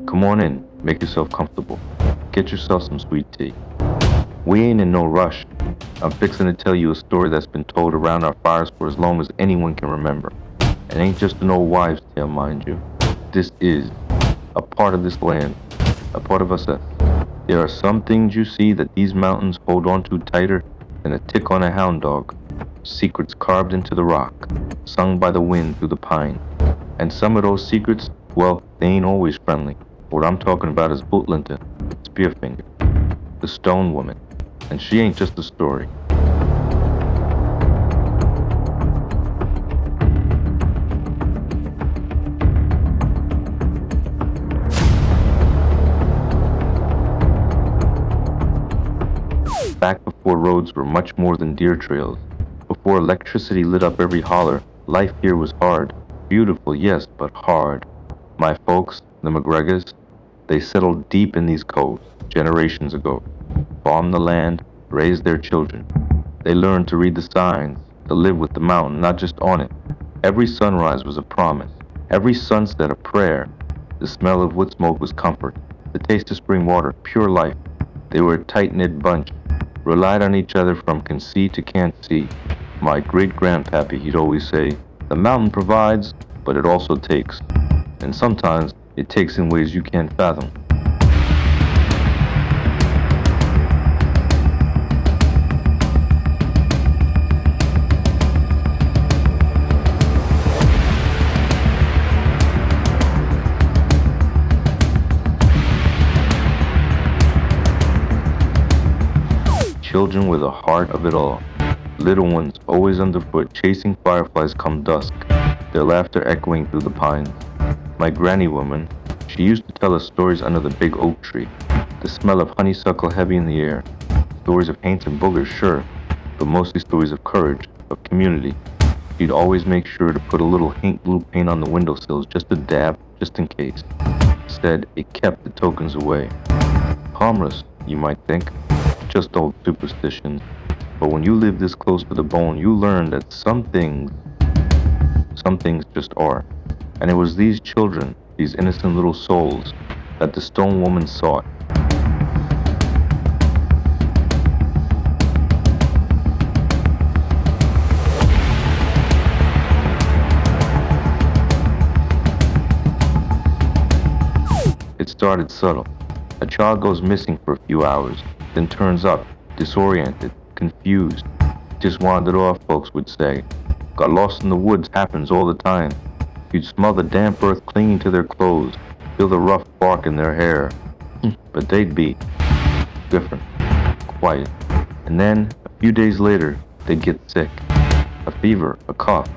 Come on in, make yourself comfortable. Get yourself some sweet tea. We ain't in no rush. I'm fixing to tell you a story that's been told around our fires for as long as anyone can remember. It ain't just an old wives' tale, mind you. This is a part of this land, a part of us. There are some things you see that these mountains hold on to tighter than a tick on a hound dog. Secrets carved into the rock, sung by the wind through the pine. And some of those secrets, well, they ain't always friendly. What I'm talking about is Bootlinta, Spearfinger, the stone woman. And she ain't just a story. Back before roads were much more than deer trails, before electricity lit up every holler, life here was hard. Beautiful, yes, but hard. My folks, the McGregors, they settled deep in these coves generations ago, farmed the land, raised their children. They learned to read the signs, to live with the mountain, not just on it. Every sunrise was a promise, every sunset a prayer. The smell of wood smoke was comfort, the taste of spring water, pure life. They were a tight-knit bunch, relied on each other from can see to can't see. My great-grandpappy, he'd always say, the mountain provides, but it also takes. And sometimes it takes in ways you can't fathom. Children were the heart of it all. Little ones always underfoot, chasing fireflies come dusk, their laughter echoing through the pines. My granny woman, she used to tell us stories under the big oak tree, the smell of honeysuckle heavy in the air. Stories of haints and boogers, sure, but mostly stories of courage, of community. She'd always make sure to put a little hint blue paint on the windowsills, just a dab, just in case. Said it kept the tokens away. Harmless, you might think, just old superstitions. But when you live this close to the bone, you learn that some things just are. And it was these children, these innocent little souls, that the stone woman sought. It started subtle. A child goes missing for a few hours, then turns up, disoriented, confused. Just wandered off, folks would say. Got lost in the woods, happens all the time. You'd smell the damp earth clinging to their clothes, feel the rough bark in their hair. But they'd be different, quiet. And then, a few days later, they'd get sick. A fever, a cough.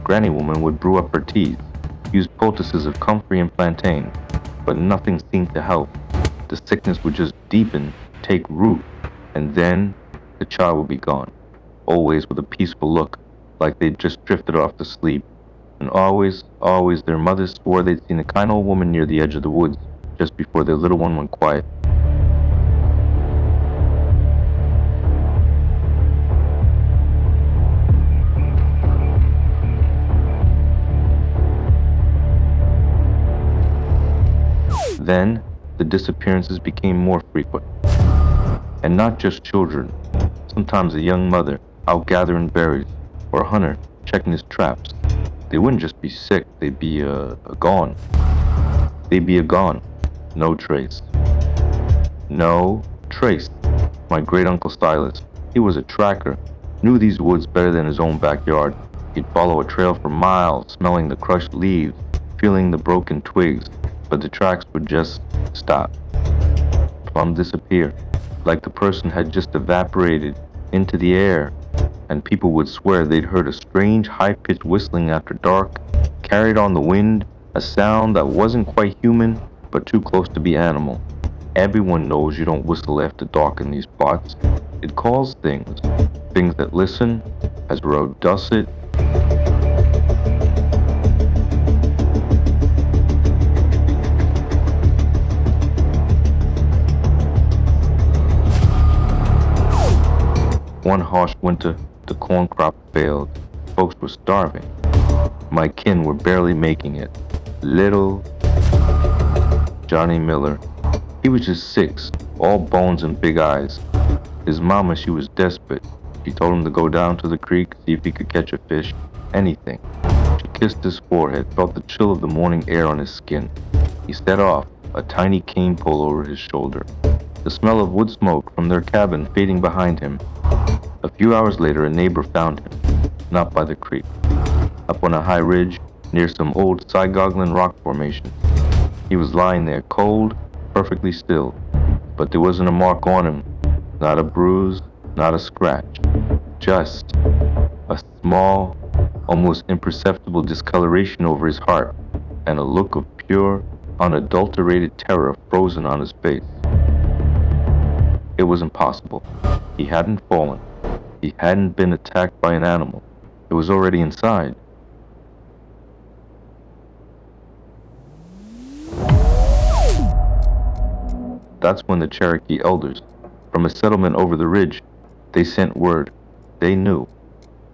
Granny woman would brew up her teas, use poultices of comfrey and plantain, but nothing seemed to help. The sickness would just deepen, take root, and then the child would be gone, always with a peaceful look, like they'd just drifted off to sleep. And always their mothers swore they'd seen a kind old woman near the edge of the woods, just before their little one went quiet. Then, the disappearances became more frequent. And not just children. Sometimes a young mother out gathering berries, or a hunter checking his traps. They wouldn't just be sick, they'd be gone. They'd be gone. No trace. No trace. My great-uncle Silas, he was a tracker, knew these woods better than his own backyard. He'd follow a trail for miles, smelling the crushed leaves, feeling the broken twigs, but the tracks would just stop. Plumb disappear, like the person had just evaporated into the air, and people would swear they'd heard a strange high-pitched whistling after dark, carried on the wind, a sound that wasn't quite human, but too close to be animal. Everyone knows you don't whistle after dark in these parts. It calls things that listen, as road does it. One harsh winter, the corn crop failed. Folks were starving. My kin were barely making it. Little Johnny Miller. He was just 6, all bones and big eyes. His mama, she was desperate. She told him to go down to the creek, see if he could catch a fish, anything. She kissed his forehead, felt the chill of the morning air on his skin. He set off, a tiny cane pole over his shoulder, the smell of wood smoke from their cabin fading behind him. A few hours later, a neighbor found him, not by the creek, up on a high ridge near some old side-goggling rock formations. He was lying there, cold, perfectly still, but there wasn't a mark on him, not a bruise, not a scratch, just a small, almost imperceptible discoloration over his heart, and a look of pure, unadulterated terror frozen on his face. It was impossible. He hadn't fallen. He hadn't been attacked by an animal. It was already inside. That's when the Cherokee elders, from a settlement over the ridge, they sent word. They knew.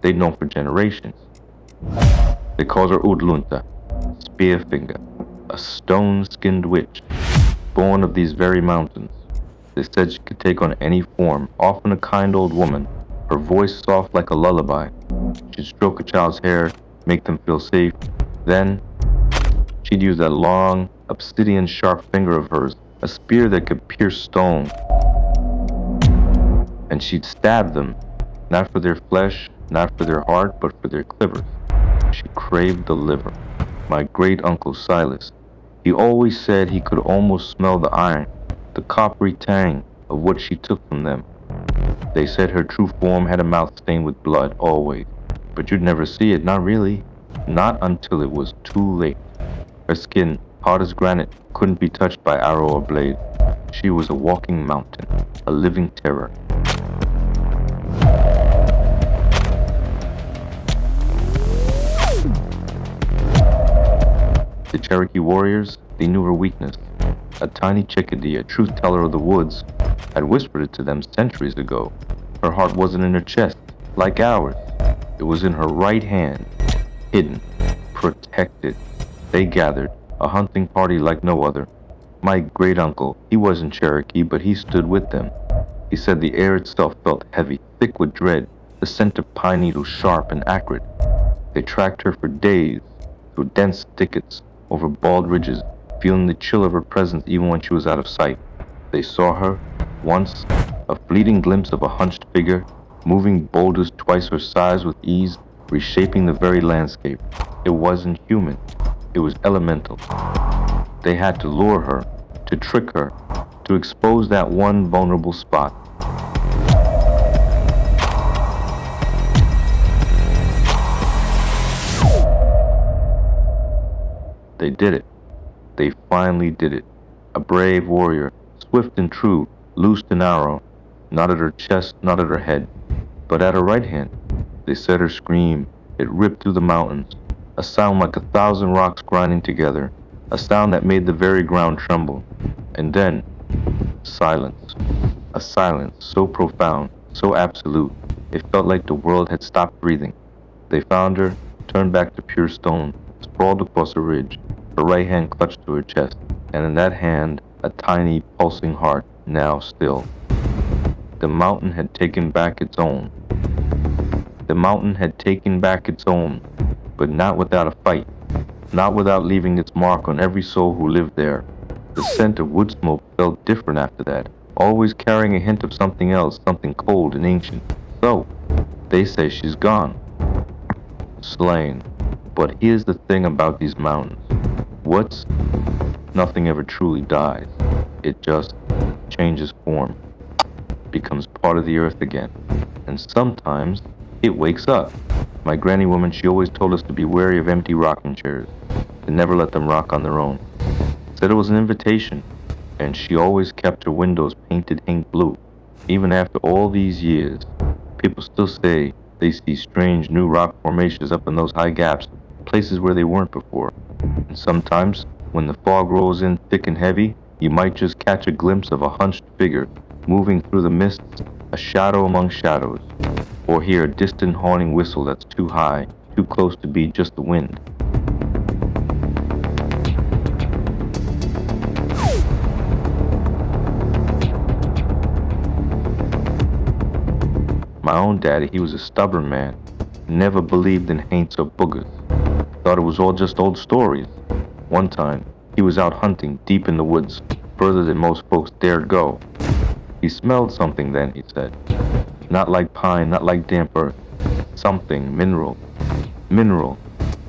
They'd known for generations. They called her Udlunta, Spearfinger, a stone-skinned witch, born of these very mountains. They said she could take on any form, often a kind old woman, her voice soft like a lullaby. She'd stroke a child's hair, make them feel safe. Then, she'd use that long, obsidian-sharp finger of hers, a spear that could pierce stone. And she'd stab them, not for their flesh, not for their heart, but for their clivers. She craved the liver. My great-uncle Silas, he always said he could almost smell the iron, the coppery tang of what she took from them. They said her true form had a mouth stained with blood, always. But you'd never see it, not really. Not until it was too late. Her skin, hard as granite, couldn't be touched by arrow or blade. She was a walking mountain, a living terror. The Cherokee warriors, they knew her weakness. A tiny chickadee, a truth-teller of the woods, had whispered it to them centuries ago. Her heart wasn't in her chest, like ours. It was in her right hand, hidden, protected. They gathered, a hunting party like no other. My great-uncle, he wasn't Cherokee, but he stood with them. He said the air itself felt heavy, thick with dread, the scent of pine needles sharp and acrid. They tracked her for days, through dense thickets, over bald ridges, feeling the chill of her presence even when she was out of sight. They saw her, once, a fleeting glimpse of a hunched figure, moving boulders twice her size with ease, reshaping the very landscape. It wasn't human. It was elemental. They had to lure her, to trick her, to expose that one vulnerable spot. They did it. They finally did it. A brave warrior, swift and true, loosed an arrow, not at her chest, not at her head, but at her right hand. They set her scream. It ripped through the mountains, a sound like 1,000 rocks grinding together, a sound that made the very ground tremble. And then, silence. A silence so profound, so absolute, it felt like the world had stopped breathing. They found her, turned back to pure stone, sprawled across a ridge, her right hand clutched to her chest, and in that hand, a tiny, pulsing heart, now still. The mountain had taken back its own. The mountain had taken back its own, but not without a fight, not without leaving its mark on every soul who lived there. The scent of wood smoke felt different after that, always carrying a hint of something else, something cold and ancient. So, they say she's gone, slain. But here's the thing about these mountains. Nothing ever truly dies. It just changes form, becomes part of the earth again. And sometimes it wakes up. My granny woman, she always told us to be wary of empty rocking chairs, to never let them rock on their own. Said it was an invitation, and she always kept her windows painted ink blue. Even after all these years, people still say they see strange new rock formations up in those high gaps, places where they weren't before. And sometimes, when the fog rolls in thick and heavy, you might just catch a glimpse of a hunched figure moving through the mists, a shadow among shadows, or hear a distant haunting whistle that's too high, too close to be just the wind. My own daddy, he was a stubborn man. Never believed in haints or boogers. Thought it was all just old stories. One time, he was out hunting deep in the woods, further than most folks dared go. He smelled something then, he said. Not like pine, not like damp earth. Something mineral. Mineral,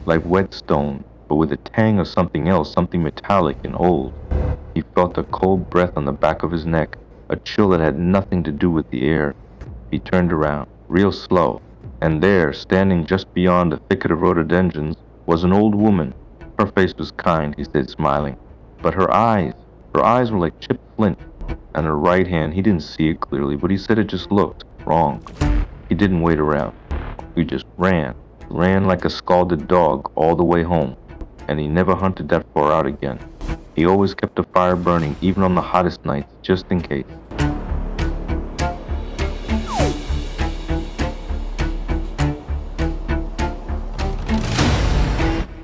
like whetstone, but with a tang of something else, something metallic and old. He felt a cold breath on the back of his neck, a chill that had nothing to do with the air. He turned around, real slow, and there, standing just beyond a thicket of rhododendrons, was an old woman. Her face was kind, he said, smiling, but her eyes were like chipped flint, and her right hand, he didn't see it clearly, but he said it just looked wrong. He didn't wait around. He just ran like a scalded dog all the way home, and he never hunted that far out again. He always kept a fire burning, even on the hottest nights, just in case.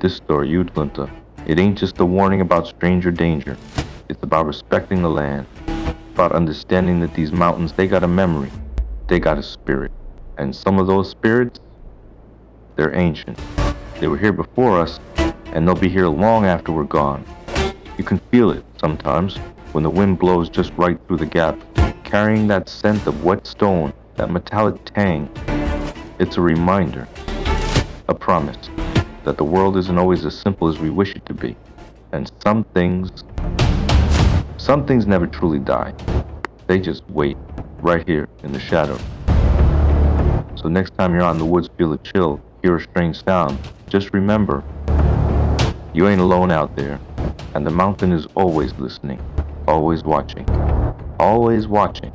This story, Utlanta, it ain't just a warning about stranger danger. It's about respecting the land, about understanding that these mountains, they got a memory, they got a spirit. And some of those spirits, they're ancient. They were here before us, and they'll be here long after we're gone. You can feel it sometimes when the wind blows just right through the gap, carrying that scent of wet stone, that metallic tang. It's a reminder, a promise, that the world isn't always as simple as we wish it to be. And some things never truly die. They just wait, right here in the shadow. So next time you're out in the woods, feel a chill, hear a strange sound, just remember, you ain't alone out there, and the mountain is always listening, always watching, always watching.